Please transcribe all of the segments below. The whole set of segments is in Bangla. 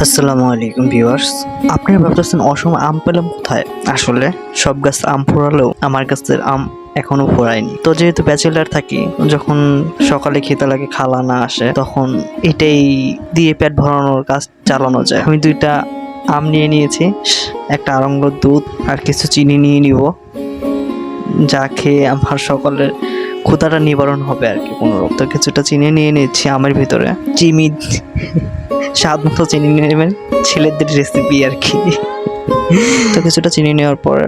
আসসালামু আলাইকুম ভিউয়ার্স। আপনারা ভাবতেছেন অসময়ে আম পেলাম কোথায়? আসলে সব গাছ আম ফোরালেও আমার গাছের আম এখনো ফোরায়নি। তো যেহেতু ব্যাচেলার থাকি, যখন সকালে খেতে লাগে খালা না আসে, তখন এটাই দিয়ে পেট ভরানোর কাজ চালানো যায়। আমি 2টা আম নিয়ে নিয়েছি, একটা আড়ঙ্গর দুধ আর কিছু চিনি নিয়ে নিব, যা খেয়ে আমার সকালের ক্ষুধাটা নিবারণ হবে আর কি কোনোরকম। তো কিছুটা চিনি নিয়ে নিচ্ছি আমের ভিতরে, চিনি স্বাদ মতো চিনি নিয়ে নেবেন, ছেলেদের রেসিপি আর কি। তো কিছুটা চিনি নেওয়ার পর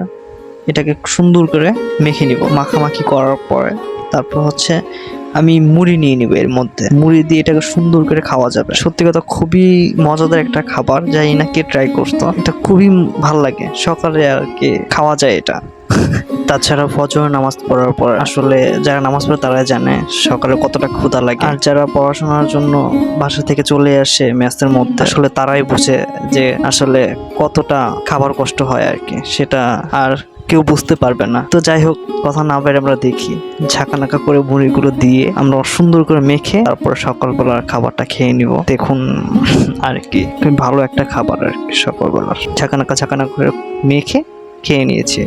এটাকে সুন্দর করে মেখে নিব। মাখামাখি করার পরে তারপর হচ্ছে আমি মুড়ি নিয়ে নিব। এর মধ্যে মুড়ি দিয়ে এটাকে সুন্দর করে খাওয়া যাবে। সত্যি কথা খুবই মজাদার একটা খাবার, জানি না কে ট্রাই করতো, এটা খুবই ভাল লাগে। সকালে আর কি খাওয়া যায় এটা। তাছাড়া ফজর নামাজ পড়ার পর আসলে যারা নামাজ পড়ে তারাই জানে সকালে কতটা ক্ষুধা লাগে, আর যারা পড়াশোনার জন্য বাসা থেকে চলে আসে মেসের মধ্যে, আসলে তারাই বুঝে যে আসলে কতটা খাবার কষ্ট হয় আর কি, সেটা আর কেউ বুঝতে পারবে না। তো যাই হোক, কথা না বাইরে আমরা দেখি ঝাঁকানাকা করে মুড়িগুলো দিয়ে আমরা সুন্দর করে মেখে তারপর সকালবেলার খাবারটা খেয়ে নিব। দেখুন আর কি ভালো একটা খাবার আর কি, সকালবেলার ঝাঁকানাকা করে মেখে খেয়ে নিয়েছি।